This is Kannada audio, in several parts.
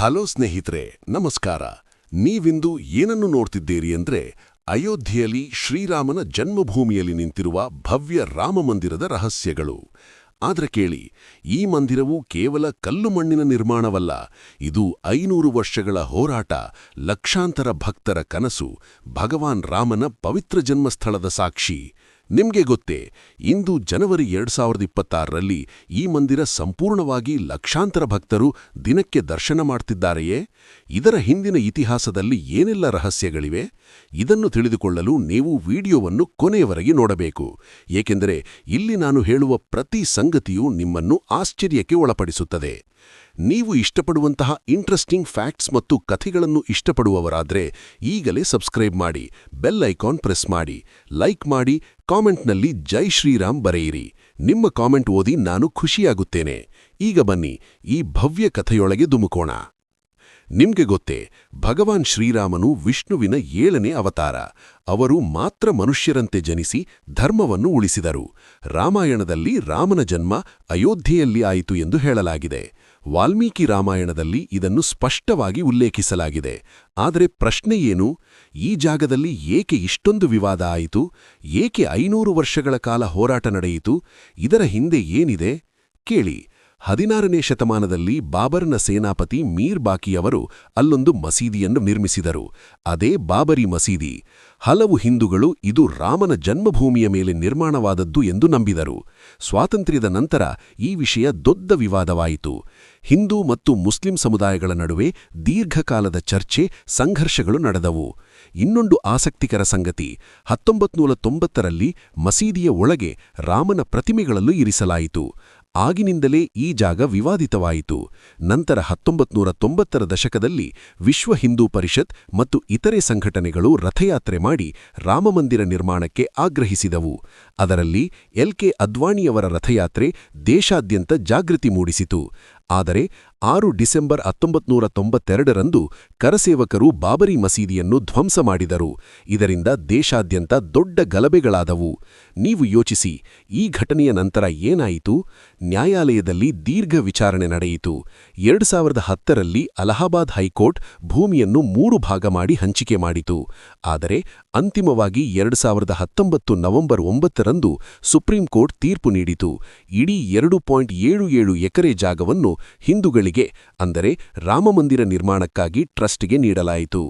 ಹಲೋ ಸ್ನೇಹಿತರೆ, ನಮಸ್ಕಾರ. ನೀವಿಂದು ಏನನ್ನು ನೋಡ್ತಿದ್ದೀರಿ ಅಂದ್ರೆ ಅಯೋಧ್ಯೆಯಲ್ಲಿ ಶ್ರೀರಾಮನ ಜನ್ಮಭೂಮಿಯಲ್ಲಿ ನಿಂತಿರುವ ಭವ್ಯ ರಾಮಮಂದಿರದ ರಹಸ್ಯಗಳು. ಆದ್ರೆ ಕೇಳಿ, ಈ ಮಂದಿರವು ಕೇವಲ ಕಲ್ಲು ಮಣ್ಣಿನ ನಿರ್ಮಾಣವಲ್ಲ. ಇದು 500 ವರ್ಷಗಳ ಹೋರಾಟ, ಲಕ್ಷಾಂತರ ಭಕ್ತರ ಕನಸು, ಭಗವಾನ್ ರಾಮನ ಪವಿತ್ರ ಜನ್ಮಸ್ಥಳದ ಸಾಕ್ಷಿ. ನಿಮ್ಗೆ ಗೊತ್ತೇ, ಇಂದು ಜನವರಿ 2026ರಲ್ಲಿ ಈ ಮಂದಿರ ಸಂಪೂರ್ಣವಾಗಿ ಲಕ್ಷಾಂತರ ಭಕ್ತರು ದಿನಕ್ಕೆ ದರ್ಶನ ಮಾಡ್ತಿದ್ದಾರೆಯೇ? ಇದರ ಹಿಂದಿನ ಇತಿಹಾಸದಲ್ಲಿ ಏನೆಲ್ಲ ರಹಸ್ಯಗಳಿವೆ? ಇದನ್ನು ತಿಳಿದುಕೊಳ್ಳಲು ನೀವು ವಿಡಿಯೋವನ್ನು ಕೊನೆಯವರೆಗೆ ನೋಡಬೇಕು. ಏಕೆಂದರೆ ಇಲ್ಲಿ ನಾನು ಹೇಳುವ ಪ್ರತಿ ಸಂಗತಿಯೂ ನಿಮ್ಮನ್ನು ಆಶ್ಚರ್ಯಕ್ಕೆ ಒಳಪಡಿಸುತ್ತದೆ. ನೀವು ಇಷ್ಟಪಡುವಂತಹ ಇಂಟ್ರೆಸ್ಟಿಂಗ್ ಫ್ಯಾಕ್ಟ್ಸ್ ಮತ್ತು ಕಥೆಗಳನ್ನು ಇಷ್ಟಪಡುವವರಾದ್ರೆ ಈಗಲೇ ಸಬ್ಸ್ಕ್ರೈಬ್ ಮಾಡಿ, ಬೆಲ್ ಐಕಾನ್ ಪ್ರೆಸ್ ಮಾಡಿ, ಲೈಕ್ ಮಾಡಿ, ಕಾಮೆಂಟ್ನಲ್ಲಿ ಜೈ ಶ್ರೀರಾಮ್ ಬರೆಯಿರಿ. ನಿಮ್ಮ ಕಾಮೆಂಟ್ ಓದಿ ನಾನು ಖುಷಿಯಾಗುತ್ತೇನೆ. ಈಗ ಬನ್ನಿ, ಈ ಭವ್ಯ ಕಥೆಯೊಳಗೆ ಧುಮುಕೋಣ. ನಿಮ್ಗೆ ಗೊತ್ತೇ, ಭಗವಾನ್ ಶ್ರೀರಾಮನು ವಿಷ್ಣುವಿನ 7ನೇ ಅವತಾರ. ಅವರು ಮಾತ್ರ ಮನುಷ್ಯರಂತೆ ಜನಿಸಿ ಧರ್ಮವನ್ನು ಉಳಿಸಿದರು. ರಾಮಾಯಣದಲ್ಲಿ ರಾಮನ ಜನ್ಮ ಅಯೋಧ್ಯೆಯಲ್ಲಿ ಆಯಿತು ಎಂದು ಹೇಳಲಾಗಿದೆ. ವಾಲ್ಮೀಕಿ ರಾಮಾಯಣದಲ್ಲಿ ಇದನ್ನು ಸ್ಪಷ್ಟವಾಗಿ ಉಲ್ಲೇಖಿಸಲಾಗಿದೆ. ಆದರೆ ಪ್ರಶ್ನೆ ಏನು? ಈ ಜಾಗದಲ್ಲಿ ಏಕೆ ಇಷ್ಟೊಂದು ವಿವಾದ ಆಯಿತು? ಏಕೆ 500 ವರ್ಷಗಳ ಕಾಲ ಹೋರಾಟ ನಡೆಯಿತು? ಇದರ ಹಿಂದೆ ಏನಿದೆ? ಕೇಳಿ. 16ನೇ ಶತಮಾನದಲ್ಲಿ ಬಾಬರ್ನ ಸೇನಾಪತಿ ಮೀರ್ ಬಾಕಿಯವರು ಅಲ್ಲೊಂದು ಮಸೀದಿಯನ್ನು ನಿರ್ಮಿಸಿದರು. ಅದೇ ಬಾಬರಿ ಮಸೀದಿ. ಹಲವು ಹಿಂದೂಗಳು ಇದು ರಾಮನ ಜನ್ಮಭೂಮಿಯ ಮೇಲೆ ನಿರ್ಮಾಣವಾದದ್ದು ಎಂದು ನಂಬಿದರು. ಸ್ವಾತಂತ್ರ್ಯದ ನಂತರ ಈ ವಿಷಯ ದೊಡ್ಡ ವಿವಾದವಾಯಿತು. ಹಿಂದೂ ಮತ್ತು ಮುಸ್ಲಿಂ ಸಮುದಾಯಗಳ ನಡುವೆ ದೀರ್ಘಕಾಲದ ಚರ್ಚೆ, ಸಂಘರ್ಷಗಳು ನಡೆದವು. ಇನ್ನೊಂದು ಆಸಕ್ತಿಕರ ಸಂಗತಿ, 1990ರಲ್ಲಿ ಮಸೀದಿಯ ಒಳಗೆ ರಾಮನ ಪ್ರತಿಮೆಗಳನ್ನು ಇರಿಸಲಾಯಿತು. ಆಗಿನಿಂದಲೇ ಈ ಜಾಗ ವಿವಾದಿತವಾಯಿತು. ನಂತರ 1990ರ ದಶಕದಲ್ಲಿ ವಿಶ್ವ ಹಿಂದೂ ಪರಿಷತ್ ಮತ್ತು ಇತರೆ ಸಂಘಟನೆಗಳು ರಥಯಾತ್ರೆ ಮಾಡಿ ರಾಮಮಂದಿರ ನಿರ್ಮಾಣಕ್ಕೆ ಆಗ್ರಹಿಸಿದವು. ಅದರಲ್ಲಿ LK ಅದ್ವಾಣಿಯವರ ರಥಯಾತ್ರೆ ದೇಶಾದ್ಯಂತ ಜಾಗೃತಿ ಮೂಡಿಸಿತು. ಆದರೆ 6 ಡಿಸೆಂಬರ್ 1992ರಂದು ಕರಸೇವಕರು ಬಾಬರಿ ಮಸೀದಿಯನ್ನು ಧ್ವಂಸ ಮಾಡಿದರು. ಇದರಿಂದ ದೇಶಾದ್ಯಂತ ದೊಡ್ಡ ಗಲಭೆಗಳಾದವು. ನೀವು ಯೋಚಿಸಿ, ಈ ಘಟನೆಯ ನಂತರ ಏನಾಯಿತು? ನ್ಯಾಯಾಲಯದಲ್ಲಿ ದೀರ್ಘ ವಿಚಾರಣೆ ನಡೆಯಿತು. 2010ರಲ್ಲಿ ಅಲಹಾಬಾದ್ ಹೈಕೋರ್ಟ್ ಭೂಮಿಯನ್ನು 3 ಭಾಗ ಮಾಡಿ ಹಂಚಿಕೆ ಮಾಡಿತು. ಆದರೆ ಅಂತಿಮವಾಗಿ 2019 ನವೆಂಬರ್ 9ರಂದು ಸುಪ್ರೀಂ ಕೋರ್ಟ್ ತೀರ್ಪು ನೀಡಿತು. ಇಡೀ 2.77 ಎಕರೆ ಜಾಗವನ್ನು ಹಿಂದೂಗಳಿಗೆ, ಅಂದರೆ ರಾಮಮಂದಿರ ನಿರ್ಮಾಣಕ್ಕಾಗಿ ಟ್ರಸ್ಟ್ಗೆ ನೀಡಲಾಯಿತು.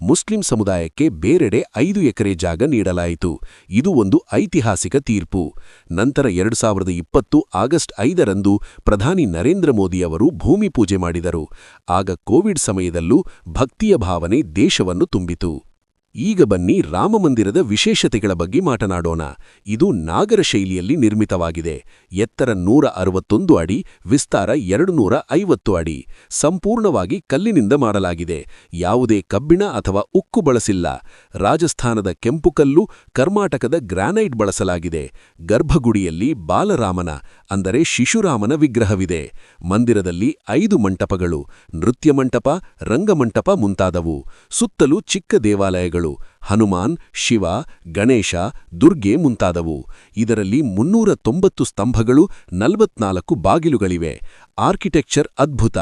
ಮುಸ್ಲಿಂ ಸಮುದಾಯಕ್ಕೆ ಬೇರೆಡೆ 5 ಎಕರೆ ಜಾಗ ನೀಡಲಾಯಿತು. ಇದು ಒಂದು ಐತಿಹಾಸಿಕ ತೀರ್ಪು. ನಂತರ 2020 ಆಗಸ್ಟ್ 5ರಂದು ಪ್ರಧಾನಿ ನರೇಂದ್ರ ಮೋದಿಯವರು ಭೂಮಿ ಪೂಜೆ ಮಾಡಿದರು. ಆಗ ಕೋವಿಡ್ ಸಮಯದಲ್ಲೂ ಭಕ್ತಿಯ ಭಾವನೆ ದೇಶವನ್ನು ತುಂಬಿತು. ಈಗ ಬನ್ನಿ, ರಾಮಮಂದಿರದ ವಿಶೇಷತೆಗಳ ಬಗ್ಗೆ ಮಾತನಾಡೋಣ. ಇದು ನಾಗರ ಶೈಲಿಯಲ್ಲಿ ನಿರ್ಮಿತವಾಗಿದೆ. ಎತ್ತರ 161 ಅಡಿ, ವಿಸ್ತಾರ 250 ಅಡಿ. ಸಂಪೂರ್ಣವಾಗಿ ಕಲ್ಲಿನಿಂದ ಮಾಡಲಾಗಿದೆ. ಯಾವುದೇ ಕಬ್ಬಿಣ ಅಥವಾ ಉಕ್ಕು ಬಳಸಿಲ್ಲ. ರಾಜಸ್ಥಾನದ ಕೆಂಪು ಕಲ್ಲು, ಕರ್ನಾಟಕದ ಗ್ರಾನೈಟ್ ಬಳಸಲಾಗಿದೆ. ಗರ್ಭಗುಡಿಯಲ್ಲಿ ಬಾಲರಾಮನ, ಅಂದರೆ ಶಿಶುರಾಮನ ವಿಗ್ರಹವಿದೆ. ಮಂದಿರದಲ್ಲಿ 5 ಮಂಟಪಗಳು, ನೃತ್ಯ ಮಂಟಪ, ರಂಗಮಂಟಪ ಮುಂತಾದವು. ಸುತ್ತಲೂ ಚಿಕ್ಕ ದೇವಾಲಯಗಳು, ಹನುಮಾನ್, ಶಿವ, ಗಣೇಶ, ದುರ್ಗೆ ಮುಂತಾದವು. ಇದರಲ್ಲಿ 390 ಸ್ತಂಭಗಳು, 44 ಬಾಗಿಲುಗಳಿವೆ. ಆರ್ಕಿಟೆಕ್ಚರ್ ಅದ್ಭುತ.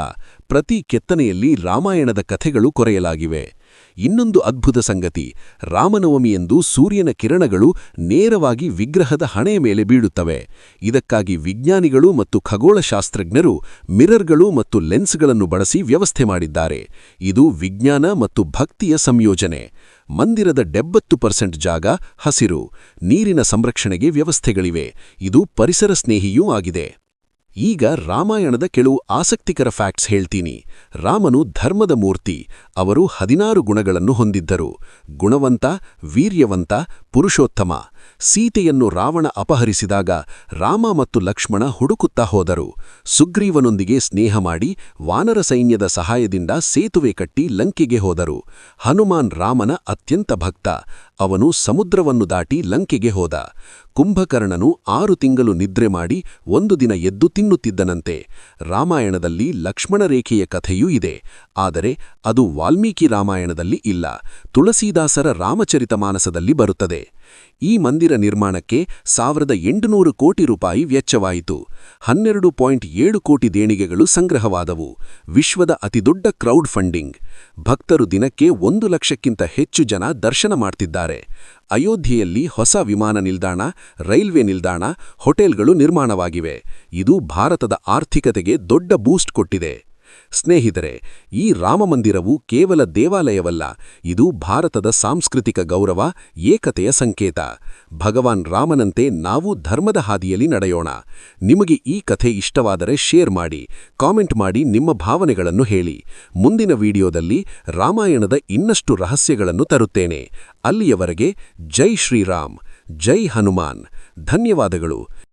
ಪ್ರತಿ ಕೆತ್ತನೆಯಲ್ಲಿ ರಾಮಾಯಣದ ಕಥೆಗಳು ಕೊರೆಯಲಾಗಿವೆ. ಇನ್ನೊಂದು ಅದ್ಭುತ ಸಂಗತಿ, ರಾಮನವಮಿಯಂದು ಸೂರ್ಯನ ಕಿರಣಗಳು ನೇರವಾಗಿ ವಿಗ್ರಹದ ಹಣೆಯ ಮೇಲೆ ಬೀಳುತ್ತವೆ. ಇದಕ್ಕಾಗಿ ವಿಜ್ಞಾನಿಗಳು ಮತ್ತು ಖಗೋಳಶಾಸ್ತ್ರಜ್ಞರು ಮಿರರ್ಗಳು ಮತ್ತು ಲೆನ್ಸ್ಗಳನ್ನು ಬಳಸಿ ವ್ಯವಸ್ಥೆ ಮಾಡಿದ್ದಾರೆ. ಇದು ವಿಜ್ಞಾನ ಮತ್ತು ಭಕ್ತಿಯ ಸಂಯೋಜನೆ. ಮಂದಿರದ 70% ಜಾಗ ಹಸಿರು, ನೀರಿನ ಸಂರಕ್ಷಣೆಗೆ ವ್ಯವಸ್ಥೆಗಳಿವೆ. ಇದು ಪರಿಸರ ಸ್ನೇಹಿಯೂ ಆಗಿದೆ. ಈಗ ರಾಮಾಯಣದ ಕೆಲವು ಆಸಕ್ತಿಕರ ಫ್ಯಾಕ್ಟ್ಸ್ ಹೇಳ್ತೀನಿ. ರಾಮನು ಧರ್ಮದ ಮೂರ್ತಿ. ಅವರು 16 ಗುಣಗಳನ್ನು ಹೊಂದಿದ್ದರು. ಗುಣವಂತ, ವೀರ್ಯವಂತ, ಪುರುಷೋತ್ತಮ. ಸೀತೆಯನ್ನು ರಾವಣ ಅಪಹರಿಸಿದಾಗ ರಾಮ ಮತ್ತು ಲಕ್ಷ್ಮಣ ಹುಡುಕುತ್ತಾ ಹೋದರು. ಸುಗ್ರೀವನೊಂದಿಗೆ ಸ್ನೇಹ ಮಾಡಿ ವಾನರ ಸೈನ್ಯದ ಸಹಾಯದಿಂದ ಸೇತುವೆ ಕಟ್ಟಿ ಲಂಕೆಗೆ ಹೋದರು. ಹನುಮಾನ್ ರಾಮನ ಅತ್ಯಂತ ಭಕ್ತ. ಅವನು ಸಮುದ್ರವನ್ನು ದಾಟಿ ಲಂಕೆಗೆ ಹೋದ. ಕುಂಭಕರ್ಣನು 6 ತಿಂಗಳು ನಿದ್ರೆ ಮಾಡಿ 1 ದಿನ ಎದ್ದು ತಿನ್ನುತ್ತಿದ್ದನಂತೆ. ರಾಮಾಯಣದಲ್ಲಿ ಲಕ್ಷ್ಮಣ ರೇಖೆಯ ಕಥೆಯೂ ಇದೆ. ಆದರೆ ಅದು ವಾಲ್ಮೀಕಿ ರಾಮಾಯಣದಲ್ಲಿ ಇಲ್ಲ. ತುಳಸೀದಾಸರ ರಾಮಚರಿತಮಾನಸದಲ್ಲಿ ಬರುತ್ತದೆ. ಈ ಮಂದಿರ ನಿರ್ಮಾಣಕ್ಕೆ 1800 ಕೋಟಿ ರೂಪಾಯಿ ವೆಚ್ಚವಾಯಿತು. 12.7 ಕೋಟಿ ದೇಣಿಗೆಗಳು ಸಂಗ್ರಹವಾದವು. ವಿಶ್ವದ ಅತಿದೊಡ್ಡ ಕ್ರೌಡ್ ಫಂಡಿಂಗ್. ಭಕ್ತರು ದಿನಕ್ಕೆ 1 ಲಕ್ಷಕ್ಕಿಂತ ಹೆಚ್ಚು ಜನ ದರ್ಶನ ಮಾಡ್ತಿದ್ದಾರೆ. ಅಯೋಧ್ಯೆಯಲ್ಲಿ ಹೊಸ ವಿಮಾನ ನಿಲ್ದಾಣ, ರೈಲ್ವೆ ನಿಲ್ದಾಣ, ಹೋಟೆಲ್ಗಳು ನಿರ್ಮಾಣವಾಗಿವೆ. ಇದು ಭಾರತದ ಆರ್ಥಿಕತೆಗೆ ದೊಡ್ಡ ಬೂಸ್ಟ್ ಕೊಟ್ಟಿದೆ. ಸ್ನೇಹಿತರೆ, ಈ ರಾಮಮಂದಿರವು ಕೇವಲ ದೇವಾಲಯವಲ್ಲ, ಇದು ಭಾರತದ ಸಾಂಸ್ಕೃತಿಕ ಗೌರವ, ಏಕತೆಯ ಸಂಕೇತ. ಭಗವಾನ್ ರಾಮನಂತೆ ನಾವು ಧರ್ಮದ ಹಾದಿಯಲ್ಲಿ ನಡೆಯೋಣ. ನಿಮಗೆ ಈ ಕಥೆ ಇಷ್ಟವಾದರೆ ಶೇರ್ ಮಾಡಿ, ಕಾಮೆಂಟ್ ಮಾಡಿ, ನಿಮ್ಮ ಭಾವನೆಗಳನ್ನು ಹೇಳಿ. ಮುಂದಿನ ವಿಡಿಯೋದಲ್ಲಿ ರಾಮಾಯಣದ ಇನ್ನಷ್ಟು ರಹಸ್ಯಗಳನ್ನು ತರುತ್ತೇನೆ. ಅಲ್ಲಿಯವರೆಗೆ ಜೈ ಶ್ರೀರಾಮ್, ಜೈ ಹನುಮಾನ್. ಧನ್ಯವಾದಗಳು.